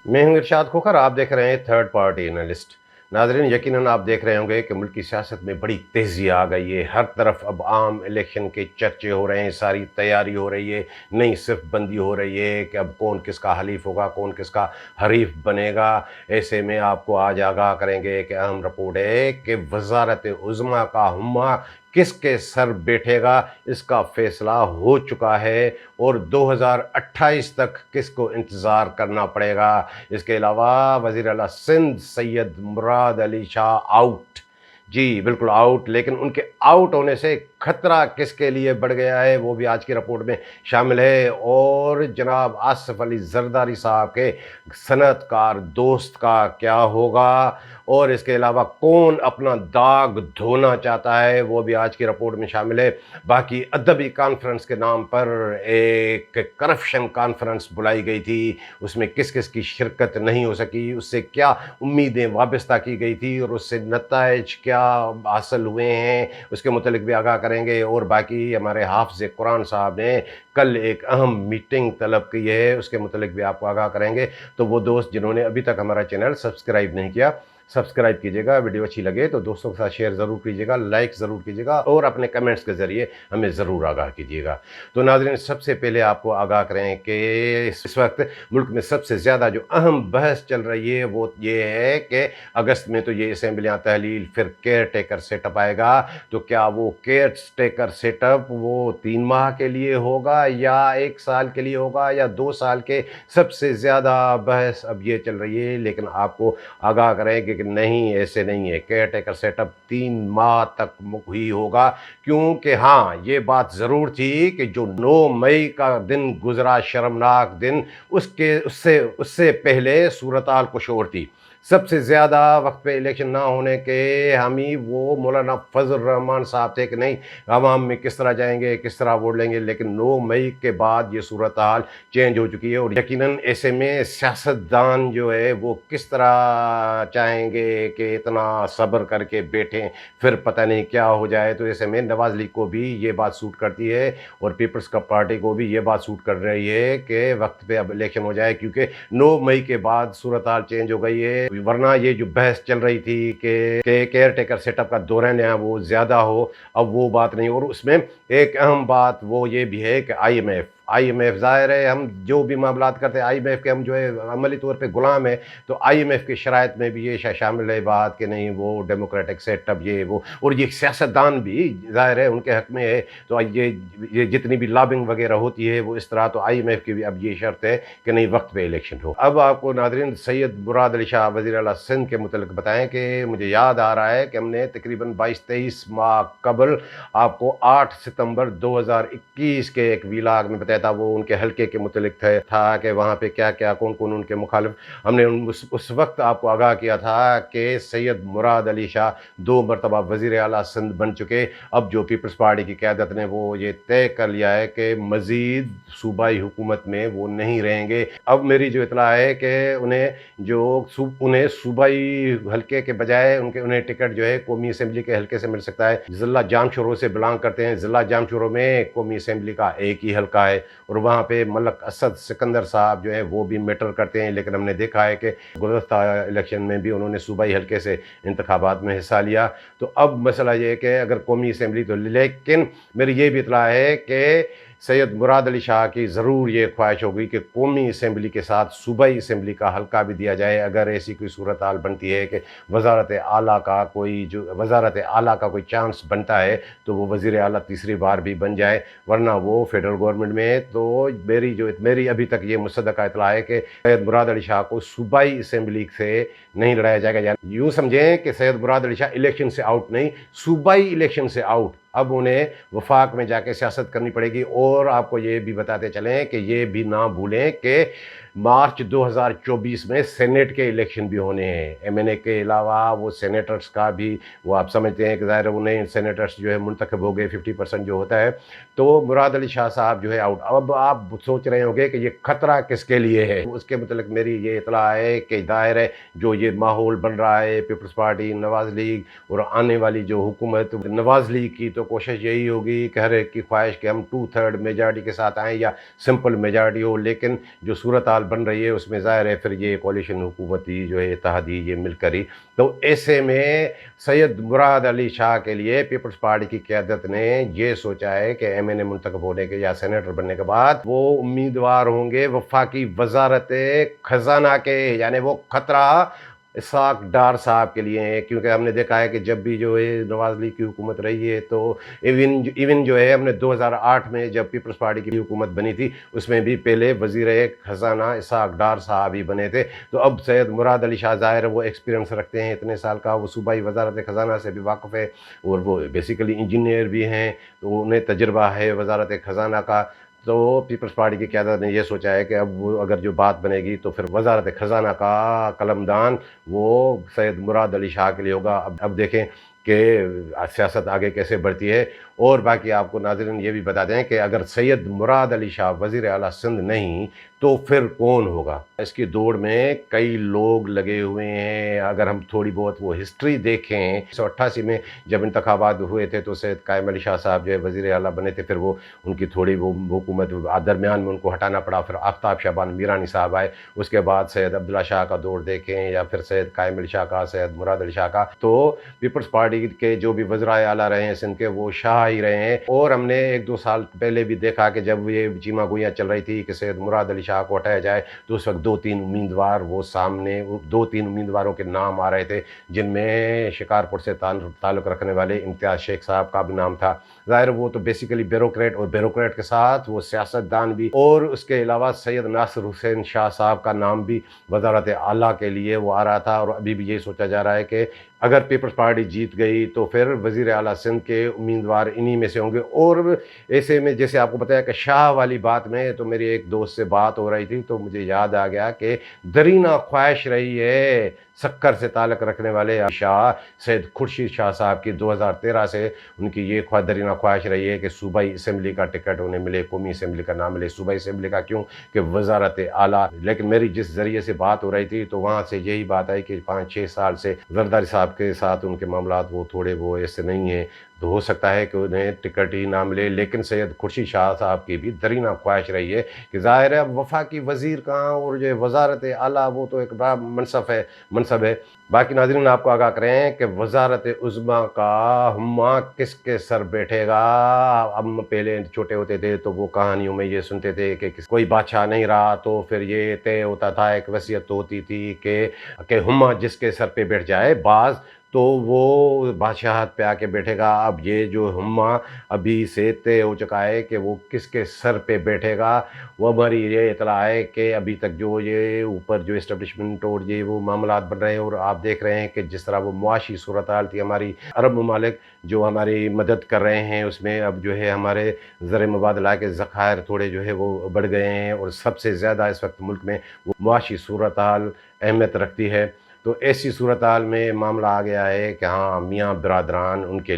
मैं हूं इरशाद खोखर। आप देख रहे हैं थर्ड पार्टी एनालिस्ट। नाज़रीन, यकीनन आप देख रहे होंगे कि मुल्क की सियासत में बड़ी तेज़ी आ गई है। हर तरफ अब आम इलेक्शन के चर्चे हो रहे हैं, सारी तैयारी हो रही है, नई सिर्फ बंदी हो रही है कि अब कौन किसका हलीफ होगा, कौन किसका हरीफ बनेगा। ऐसे में आपको आज आगाह करेंगे कि अहम रिपोर्ट है कि वज़ारत उज़्मा का हुम्मा किसके सर बैठेगा, इसका फैसला हो चुका है और 2028 तक किसको इंतज़ार करना पड़ेगा। इसके अलावा वज़ीर आला सिंध सैयद मुराद अली शाह आउट, जी बिल्कुल आउट, लेकिन उनके आउट होने से खतरा किसके लिए बढ़ गया है वो भी आज की रिपोर्ट में शामिल है। और जनाब आसिफ अली जरदारी साहब के सनअतकार दोस्त का क्या होगा, और इसके अलावा कौन अपना दाग धोना चाहता है वो भी आज की रिपोर्ट में शामिल है। बाकी अदबी कॉन्फ्रेंस के नाम पर एक करप्शन कॉन्फ्रेंस बुलाई गई थी, उसमें किस किस की शिरकत नहीं हो सकी, उससे क्या उम्मीदें वाबस्ता की गई थी और उससे नताइज क्या हासिल हुए हैं, उसके मुतलिक भी आगाह करेंगे। और बाकी हमारे हाफ़िज़ कुरान साहब ने कल एक अहम मीटिंग तलब की है, उसके मुतलिक भी आपको आगाह करेंगे। तो वो दोस्त जिन्होंने अभी तक हमारा चैनल सब्सक्राइब नहीं किया, सब्सक्राइब कीजिएगा। वीडियो अच्छी लगे तो दोस्तों के साथ शेयर ज़रूर कीजिएगा, लाइक ज़रूर कीजिएगा और अपने कमेंट्स के ज़रिए हमें ज़रूर आगाह कीजिएगा। तो नाज़रीन, सबसे पहले आपको आगाह करें कि इस वक्त मुल्क में सबसे ज़्यादा जो अहम बहस चल रही है वो ये है कि अगस्त में तो ये असम्बलियाँ तहलील, फिर केयर टेकर सेटअप आएगा। तो क्या वो केयर टेकर सेटअप वो 3 माह के लिए होगा या 1 साल के लिए होगा या 2 साल के? सबसे ज़्यादा बहस अब ये चल रही है। लेकिन आपको आगाह करें कि नहीं, ऐसे नहीं है। केयर टेकर सेटअप 3 माह तक ही होगा, क्योंकि हाँ, ये बात ज़रूर थी कि जो 9 मई का दिन गुजरा, शर्मनाक दिन, उससे पहले सूरत हाल कुछ और थी। सबसे ज़्यादा वक्त पे इलेक्शन ना होने के हामी वो मौलाना फजल रहमान साहब थे कि नहीं, आवाम में किस तरह जाएंगे, किस तरह वोट लेंगे। लेकिन 9 मई के बाद ये सूरत हाल चेंज हो चुकी है और यकीनन ऐसे में सियासतदान जो है वो किस तरह चाहेंगे कि इतना सब्र करके बैठें, फिर पता नहीं क्या हो जाए। तो ऐसे में नवाज लीग को भी ये बात सूट करती है और पीपल्स का पार्टी को भी ये बात सूट कर रही है कि वक्त पे अब इलेक्शन हो जाए, क्योंकि 9 मई के बाद सूरत हाल चेंज हो गई है। वरना ये जो बहस चल रही थी कि केयर टेकर सेटअप का दौरान है वो ज़्यादा हो, अब वो बात नहीं। और उसमें एक अहम बात वो ये भी है कि आईएमएफ ज़ाहिर है, हम जो भी मामलात करते हैं आईएमएफ के हम जो है अमली तौर पे गुलाम है। तो आईएमएफ की शराइत में भी ये शामिल है बात कि नहीं वो डेमोक्रेटिक सेटअप ये वो, और ये सियासतदान भी ज़ाहिर है उनके हक में है। तो ये जितनी भी लॉबिंग वगैरह होती है वो इस तरह, तो आईएमएफ की भी अब ये शर्त है कि नहीं वक्त पे इलेक्शन हो। अब आपको नाज़रीन सैयद मुराद अली शाह वज़ीर आला सिंध के मुतल्लिक़ बताएं कि मुझे याद आ रहा है कि हमने तकरीबन 22-23 माह कबल आपको 8 सितंबर 2021 के एक वीलाग में बताया था। वो उनके हल्के के मुतल्लिक़ था कि वहाँ पे क्या क्या कौन कौन उनके मुखालिफ। हमने उस वक्त आपको आगाह किया था कि सैयद मुराद अली शाह 2 मरतबा वज़ीर आला सिंध बन चुके। अब जो पीपल्स पार्टी की क़यादत ने वो ये तय कर लिया है कि मज़ीद सूबाई हुकूमत में वो नहीं रहेंगे। अब मेरी जो इत्तला है कि उन्हें सूबाई हल्के के बजाय उन्हें टिकट जो है कौमी असम्बली के हल्के से मिल सकता है। ज़िला जामशोरों से बिलोंग करते हैं। ज़िला जामशोरों में कौमी असम्बली का एक ही हल्का है और वहाँ पे मलक असद सिकंदर साहब जो है वो भी मैटर करते हैं। लेकिन हमने देखा है कि गुज़श्ता इलेक्शन में भी उन्होंने सूबाई हल्के से इंतखाबात में हिस्सा लिया। तो अब मसला ये है कि अगर कौमी असम्बली तो, लेकिन मेरी ये भी इत्तला है कि सैयद मुराद अली शाह की ज़रूर ये ख्वाहिश होगी कि कौमी असम्बली के साथ सूबाई असम्बली का हल्का भी दिया जाए। अगर ऐसी कोई सूरत हाल बनती है कि वज़ारत आला का कोई चांस बनता है तो वो वज़ीर आला तीसरी बार भी बन जाए, वरना वो फेडरल गवर्नमेंट में है। तो मेरी अभी तक ये मुसद्दक़ा इत्तला है कि सैयद मुराद अली शाह को सूबाई असम्बली से नहीं लड़ाया जाएगा। यानी यूँ समझें कि सैयद मुराद अली शाह इलेक्शन से आउट नहीं, सूबाई इलेक्शन से आउट। अब उन्हें वफाक में जाके सियासत करनी पड़ेगी। और आपको ये भी बताते चलें कि ये भी ना भूलें कि मार्च 2024 में सेनेट के इलेक्शन भी होने हैं। एमएनए के अलावा वो सेनेटर्स का भी, वो आप समझते हैं कि ज़ाहिर है उन्हें सेनेटर्स जो है मुंतखब हो गए 50% जो होता है। तो मुराद अली शाह साहब जो है आउट। अब आप सोच रहे होंगे कि ये खतरा किसके लिए है, उसके मतलब मेरी ये इत्तला है कि ज़ाहिर है जो ये माहौल बन रहा है पीपल्स पार्टी, नवाज लीग और आने वाली जो हुकूमत नवाज लीग की, तो कोशिश यही होगी कि हर एक की ख्वाहिश कि हम 2/3 मेजॉरिटी के साथ आएँ या सिंपल मेजॉरिटी हो, लेकिन जो सूरत हाल बन रही है उसमें ज़ाहिर है फिर ये कोalition हुकूमती जो है इत्तेहादी ये मिलकर ही, तो ऐसे में सैयद मुराद अली शाह के लिए पीपल्स पार्टी की क़यादत ने ये सोचा है कि MNA मुंतखब होने के या सेनेटर बनने के बाद वो उम्मीदवार होंगे वफाकी वजारत खजाना के, यानी वो खतरा इसहाक डार साहब के लिए है, क्योंकि हमने देखा है कि जब भी जो है नवाज लीग की हुकूमत रही है तो इवन जो है हमने 2008 में जब पीपल्स पार्टी की हुकूमत बनी थी उसमें भी पहले वजीर खजाना इसहाक डार साहब ही बने थे। तो अब सैयद मुराद अली शाह ज़ाहिर वो एक्सपीरियंस रखते हैं, इतने साल का वो सूबाई वजारत खजाना से भी वाक़फ़ है और वो बेसिकली इंजीनियर भी हैं, तो उन्हें तजर्बा है वजारत खजाना का। तो पीपल्स पार्टी की क़यादत ने ये सोचा है कि अब वो अगर जो बात बनेगी तो फिर वजारत खजाना का कलमदान वो सैयद मुराद अली शाह के लिए होगा। अब देखें कि सियासत आगे कैसे बढ़ती है। और बाकी आपको नाज़रीन ये भी बता दें कि अगर सैयद मुराद अली शाह वज़ीर आला सिंध नहीं तो फिर कौन होगा। इसकी दौड़ में कई लोग लगे हुए हैं। अगर हम थोड़ी बहुत वो हिस्ट्री देखें 1988 में जब इंतखाबात हुए थे तो सैयद कायम अली शाह साहब जो है वज़ीर आला बने थे, फिर वो उनकी थोड़ी वो हुकूमत दरमियान में उनको हटाना पड़ा, फिर आफ्ताब शाबान मीरानी साहब आए, उसके बाद सैयद अब्दुल्ला शाह का दौर देखें या फिर सैयद कायम अली शाह का, सैयद मुराद अली शाह का, तो पीपल्स पार्टी के जो भी वज़राए आला रहे हैं सिंध के वो शाह ही रहे हैं। और हमने 1-2 साल पहले भी देखा कि जब ये चीमा गोइयाँ चल रही थी कि सैयद मुराद अली शाह को हटाया जाए तो उस वक्त 2-3 उम्मीदवार वो सामने 2-3 उम्मीदवारों के नाम आ रहे थे, जिनमें शिकारपुर से ताल्लुक़ रखने वाले इम्तियाज़ शेख साहब का भी नाम था। ज़ाहिर वो तो बेसिकली ब्यूरोक्रेट, और ब्यूरोक्रेट के साथ वो सियासतदान भी, और उसके अलावा सैयद नासिर हुसैन शाह साहब का नाम भी वज़ारत आला के लिए वो आ रहा था। और अभी भी यही सोचा जा रहा है कि अगर पीपल्स पार्टी जीत गई तो फिर वज़ीर आला सिंध के उम्मीदवार इन्हीं में से होंगे। और ऐसे में जैसे आपको बताया कि शाह वाली बात में तो मेरी एक दोस्त से बात हो रही थी तो मुझे याद आ गया कि दरीना ख्वाहिश रही है सक्कर से ताल्लुक़ रखने वाले शाह सैयद खुर्शीद शाह साहब की 2013 से उनकी ये दरीना ख्वाहिश रही है कि सूबाई असम्बली का टिकट उन्हें मिले, कौमी असम्बली का ना मिले। सूबाई असम्बली का क्यों कि वज़ारत आला। लेकिन मेरी जिस ज़रिए से बात हो रही थी तो वहाँ से यही बात आई कि 5-6 साल से जरदारी साहब के साथ उनके मामलात वो थोड़े वो ऐसे नहीं हैं, तो हो सकता है कि उन्हें टिकट ही ना मिले। लेकिन सैयद खुर्शीद शाह साहब की भी दरीना ख्वाहिश रही है कि ज़ाहिर है अब वफाकी वज़ीर कहाँ और जो वज़ारत आला वो तो एक बड़ा मनसब है। बाकी नाज़रीन आपको आगाह करें कि वज़ारत उज़्मा का हुम्मा किसके सर बैठेगा। हम पहले छोटे होते थे तो वो कहानियों में ये सुनते थे कि कोई बादशाह नहीं रहा तो फिर ये तय होता था, एक वसीयत तो होती थी कि हुम्मा जिसके सर पे बैठ जाए बाज़ तो वो बादशाहत पे आके बैठेगा। अब ये जो हुम्मा अभी से तय हो चुका है कि वो किसके सर पे बैठेगा। वो हमारी ये इतला है कि अभी तक जो ये ऊपर जो इस्टेब्लिशमेंट और ये वो मामलात बन रहे हैं, और आप देख रहे हैं कि जिस तरह वो मुआशी सूरत हाल थी, हमारी अरब ममालिक जो हमारी मदद कर रहे हैं उसमें अब जो है हमारे ज़र मुबादला के ज़खायर थोड़े जो है वो बढ़ गए हैं, और सबसे ज़्यादा इस वक्त मुल्क में वो मुआशी सूरत हाल अहमियत रखती है। तो ऐसी सूरत हाल में मामला आ गया है कि हाँ मियाँ बिरादरान के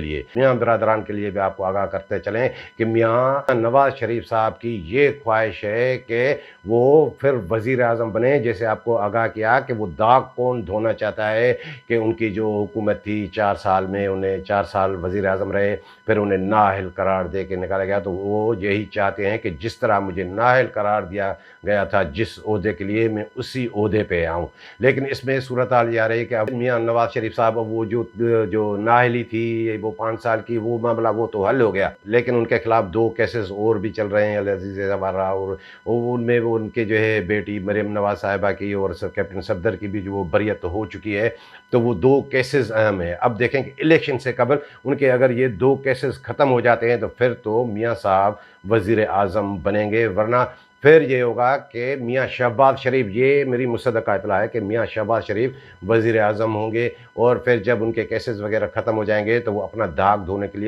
लिए भी आपको आगाह करते चलें कि मियाँ नवाज़ शरीफ साहब की ये ख्वाहिश है कि वो फिर वज़ीर आज़म बने। जैसे आपको आगाह किया कि वो दाग कौन धोना चाहता है कि उनकी जो हुकूमत थी 4 साल में उन्हें 4 साल वज़ीर आज़म रहे, फिर उन्हें नाअहल करार दे के निकाला गया। तो वो यही चाहते हैं कि जिस तरह मुझे नाअहल करार दिया गया था जिस ओहदे के लिए, मैं उसी ओहदे पे आऊँ। लेकिन इसमें सूरत हाल ये आ रही है कि अब मियाँ नवाज शरीफ साहब वो जो नाअहली थी वो 5 साल की वो मामला वो तो हल हो गया, लेकिन उनके खिलाफ 2 केसेस और भी चल रहे हैं अजीज़ जवाहरा, और उनमें वो उनके जो है बेटी मरियम नवाज साहिबा की और कैप्टन सफदर की भी जो वो बरियत हो चुकी है। तो वो 2 केसेस अहम है। अब देखें कि इलेक्शन से कबल उनके अगर ये 2 केसेस ख़त्म हो जाते हैं तो फिर तो मियाँ साहब वज़ीर आज़म बनेंगे, वरना फिर ये होगा कि मियाँ शहबाज शरीफ, ये मेरी मुसद्दक़ा इत्तला है कि मियाँ शहबाज शरीफ वज़ीर आज़म होंगे, और फिर जब उनके केसेस वगैरह ख़त्म हो जाएंगे तो वो अपना दाग धोने के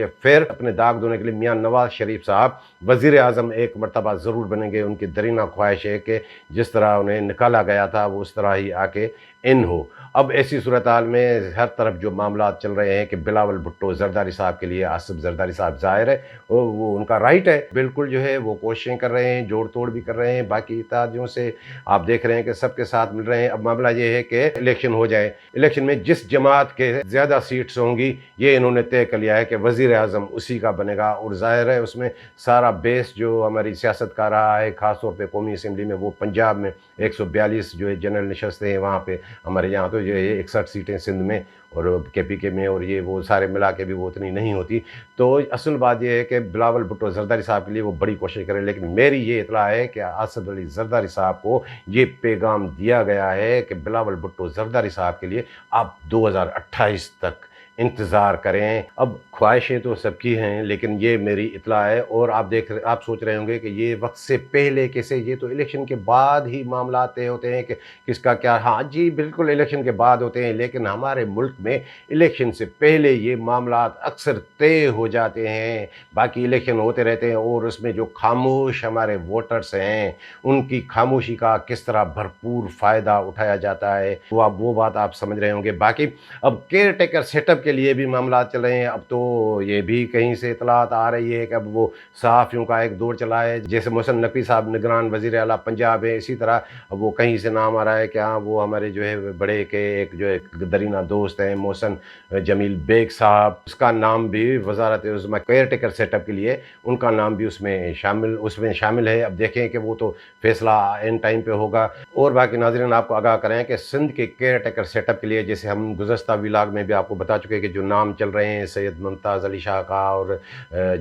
लिए मियाँ नवाज शरीफ साहब वज़ीर आज़म एक मरतबा ज़रूर बनेंगे। उनकी दरीना ख्वाहिश है कि जिस तरह उन्हें निकाला गया था वो उस तरह ही आके इन हो। अब ऐसी सूरत हाल में हर तरफ जो मामला चल रहे हैं कि बिलावल भुट्टो जरदारी साहब के लिए, आसिफ जरदारी साहब ज़ाहिर है वो उनका राइट है, बिल्कुल जो है वो कोशिशें कर रहे हैं, जोड़ तोड़ भी कर रहे हैं, बाकी इत्तेहादियों से आप देख रहे हैं कि सबके साथ मिल रहे हैं। अब मामला ये है कि इलेक्शन हो जाए, इलेक्शन में जिस जमात के ज़्यादा सीट्स होंगी ये इन्होंने तय कर लिया है कि वज़ीर आज़म उसी का बनेगा, और ज़ाहिर है उसमें सारा बेस जो हमारी सियासत का रहा है, ख़ास तौर पे कौमी असम्बली में, वो पंजाब में 142 जो है जनरल नशस्तें हैं वहाँ पे, हमारे यहाँ तो जो है 61 सीटें सिंध में और KPK में, और ये वो सारे मिला के भी वो उतनी नहीं होती। तो असल बात ये है कि बिलावल भुट्टो ज़रदारी साहब के लिए वो बड़ी कोशिश करें, लेकिन मेरी ये इत्तला है कि असद अली ज़रदारी साहब को ये पैगाम दिया गया है कि बिलावल भुट्टो ज़रदारी साहब के लिए आप 2028 तक इंतज़ार करें। अब ख्वाहिशें तो सबकी हैं, लेकिन ये मेरी इत्तला है। और आप सोच रहे होंगे कि ये वक्त से पहले कैसे, ये तो इलेक्शन के बाद ही मामला तय होते हैं कि किसका क्या। हाँ जी, बिल्कुल इलेक्शन के बाद होते हैं, लेकिन हमारे मुल्क में इलेक्शन से पहले ये मामला अक्सर तय हो जाते हैं। बाकी इलेक्शन होते रहते हैं और उसमें जो खामोश हमारे वोटर्स हैं उनकी खामोशी का किस तरह भरपूर फ़ायदा उठाया जाता है, वो बात आप समझ रहे होंगे। बाकी अब केयर टेकर सेटअप के लिए भी मामला चल रहे हैं। अब तो ये भी कहीं से इतलात आ रही है कि अब वो सहाफ़ियों का एक दौर चला है, जैसे मोहसिन नकवी साहब निगरान वज़ीर आला पंजाब है, इसी तरह अब वो कहीं से नाम आ रहा है कि हाँ वो हमारे जो है बड़े के एक जो एक दरीना दोस्त हैं मोहसिन जमील बेग साहब, उसका नाम भी वजारत उज़्मा केयर टेकर सेटअप के लिए उनका नाम भी उसमें शामिल है। अब देखें कि वो तो फैसला एंड टाइम पे होगा। और बाकी नाज़रीन आपको आगाह करें कि सिंध के केयर टेकर सेटअप के लिए, जैसे हम गुज़श्ता व्लॉग में भी आपको बता चुके कि जो नाम चल रहे हैं सैयद मुमताज़ अली शाह का और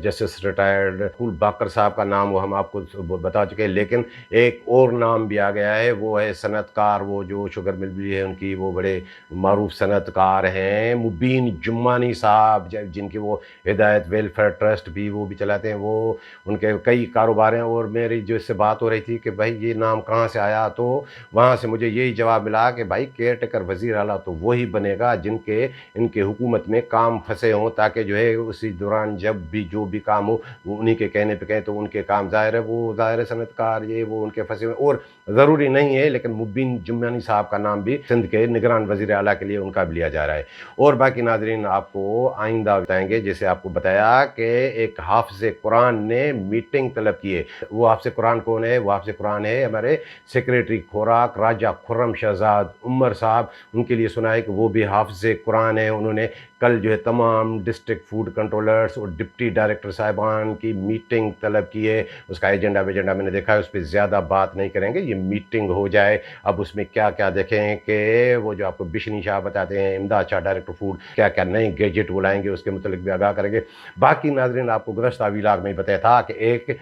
जस्टिस रिटायर्ड फूल बाकर साहब का नाम वो हम आपको बता चुके हैं, लेकिन एक और नाम भी आ गया है, वो है सनतकार, वो जो शुगर मिल भी है उनकी, वो बड़े मारूफ सनतकार हैं मुबीन जुम्मानी साहब, जिनकी वो हिदायत वेलफेयर ट्रस्ट भी वो भी चलाते हैं, वो उनके कई कारोबार हैं। और मेरी जो इससे बात हो रही थी कि भाई ये नाम कहाँ से आया, तो वहाँ से मुझे यही जवाब मिला कि भाई केयर टेकर वज़ीर आला तो वही बनेगा जिनके इनके हुकूमत में काम फंसे हों, ताकि जो है उसी दौरान जब भी जो भी काम हो वो उन्हीं के कहने पे कहें तो उनके काम। ज़ाहिर है सनतकार ये वो उनके फंसे हुए, और ज़रूरी नहीं है, लेकिन मुबीन जुम्मानी साहब का नाम भी सिंध के निगरान वज़ीर आला के लिए उनका भी लिया जा रहा है। और बाकी नाज़रीन आपको आइंदा बताएंगे, जैसे आपको बताया कि एक हाफ़िज़ कुरान ने मीटिंग तलब की है। वो हाफ़िज़ कुरान कौन है? वो हाफ़िज़ कुरान है हमारे सेक्रेटरी खुराक राजा खुर्रम शहजाद उमर साहब। उनके लिए सुना है कि वो भी हाफ़िज़ कुरान है। उन्होंने कल जो है तमाम डिस्ट्रिक्ट फूड कंट्रोलर्स और डिप्टी डायरेक्टर साहिबान की मीटिंग तलब की है। उसका एजेंडा मैंने देखा है, उस पर ज़्यादा बात नहीं करेंगे, ये मीटिंग हो जाए। अब उसमें क्या क्या देखें कि वो जो आपको बिशनी शाह बताते हैं इमदाद शाह डायरेक्टर फूड, क्या क्या नए गैजेट वो लाएंगे उसके मुतल्लिक भी आगाह करेंगे। बाकी नाज़रीन आपको गुज़श्ता व्लॉग में ही बताया था कि एक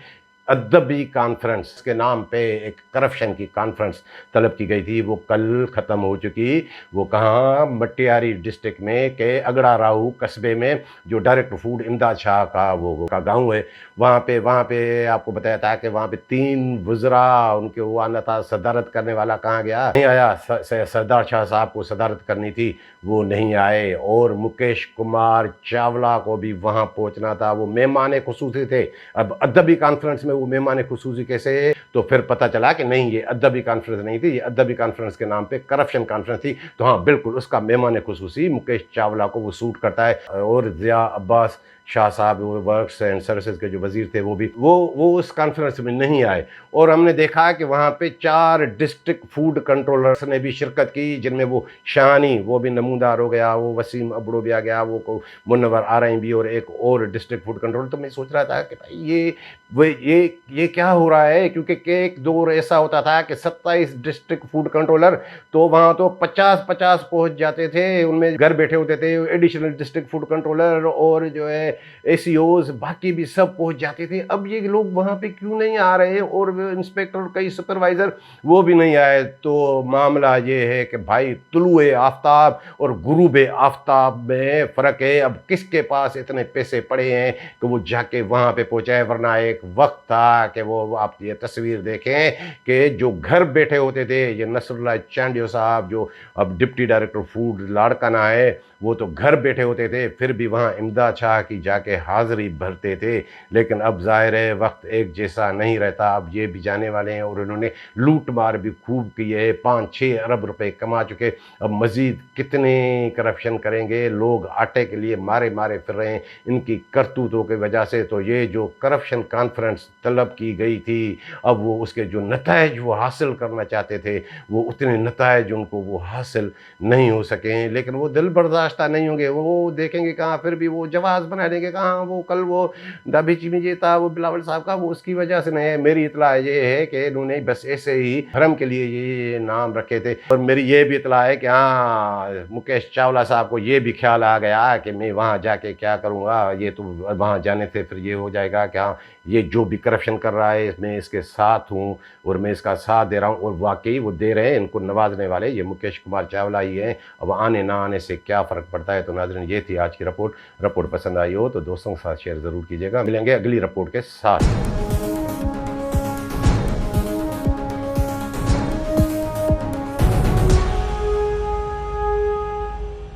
अदबी कॉन्फ्रेंस के नाम पे एक करप्शन की कॉन्फ्रेंस तलब की गई थी, वो कल ख़त्म हो चुकी। वो कहाँ? मटियारी डिस्ट्रिक्ट में के अगड़ा राहू कस्बे में, जो डायरेक्टर फूड इमदाद शाह का वो का गांव है, वहाँ पे आपको बताया था कि वहाँ पे 3 वज़रा उनके वो आना था। सदारत करने वाला कहाँ गया? नहीं आया। सरदार शाह साहब को सदारत करनी थी, वो नहीं आए। और मुकेश कुमार चावला को भी वहाँ पहुँचना था, वो मेहमान खुसूसी थे। अब अदबी कॉन्फ्रेंस में वो मेहमान खुसूसी कैसे है? तो फिर पता चला कि नहीं, ये अदबी कॉन्फ्रेंस नहीं थी, ये अदबी कॉन्फ्रेंस के नाम पे करप्शन कॉन्फ्रेंस थी। तो हाँ बिल्कुल, उसका मेहमान खुसूसी मुकेश चावला को वो सूट करता है। और ज़िया अब्बास शाह साहब वो वर्क्स एंड सर्विसेज के जो वज़ीर थे वो उस कॉन्फ्रेंस में नहीं आए। और हमने देखा कि वहाँ पे 4 डिस्ट्रिक्ट फूड कंट्रोलर्स ने भी शिरकत की, जिनमें वो शानी वो भी नमूदार हो गया, वो वसीम अबड़ो भी आ गया, वो मुनव्वर आरई भी, और एक और डिस्ट्रिक्ट फूड कंट्रोलर। तो मैं सोच रहा था कि भाई ये क्या हो रहा है, क्योंकि एक दौर ऐसा होता था कि 27 डिस्ट्रिक्ट फूड कंट्रोलर, तो वहाँ तो 50-50 पहुँच जाते थे, उनमें घर बैठे होते थे एडिशनल डिस्ट्रिक्ट फूड कंट्रोलर और जो है ACOs बाकी भी सब पहुंच जाते थे। अब ये लोग वहाँ पे क्यों नहीं आ रहे? और इंस्पेक्टर कई सुपरवाइज़र वो भी नहीं आए। तो मामला ये है कि भाई तुलुए आफ्ताब और गुरूबे आफ्ताब में फ़र्क है। अब किसके पास इतने पैसे पड़े हैं कि वो जाके वहाँ पे पहुँचाए? वरना एक वक्त था कि वो आप ये तस्वीर देखें कि जो घर बैठे होते थे, ये नसरुल्लाह चांडियो साहब जो अब डिप्टी डायरेक्टर फूड लाड़काना है, वो तो घर बैठे होते थे, फिर भी वहाँ इमदाद शाह की जाके हाज़िरी भरते थे, लेकिन अब ज़ाहिर है वक्त एक जैसा नहीं रहता। अब ये भी जाने वाले हैं और इन्होंने लूट मार भी खूब की है, 5-6 अरब रुपए कमा चुके। अब मज़ीद कितने करप्शन करेंगे, लोग आटे के लिए मारे मारे फिर रहे हैं इनकी करतूतों की वजह से। तो ये जो करप्शन कॉन्फ्रेंस तलब की गई थी, अब वो उसके जो नताइज वो हासिल करना चाहते थे, वो उतने नताइज उनको वो हासिल नहीं हो सके हैं। लेकिन वो दिल बर्दाश्ता नहीं होंगे, वो देखेंगे कहाँ फिर भी वो जवाब बना देंगे, कहाँ वो कल वो दाबिची में ये था वो बिलावल साहब का, वो उसकी वजह से नहीं है। मेरी इतला ये है कि इन्होंने बस ऐसे ही भरम के लिए ये नाम रखे थे। और मेरी ये भी इतला है कि हाँ, मुकेश चावला साहब को ये भी ख्याल आ गया कि मैं वहाँ जाके क्या करूँगा, ये तो वहाँ जाने से फिर ये हो जाएगा कि हाँ, ये जो भी करप्शन कर रहा है मैं इसके साथ हूँ और मैं इसका साथ दे रहा हूँ। और वाकई वो दे रहे हैं, इनको नवाजने वाले ये मुकेश कुमार चावला ही हैं। अब आने ना आने से क्या फ़र्क पड़ता है। तो नाज़रीन, ये थी आज की रिपोर्ट। रिपोर्ट पसंद आई हो तो दोस्तों के साथ शेयर ज़रूर कीजिएगा। मिलेंगे अगली रिपोर्ट के साथ।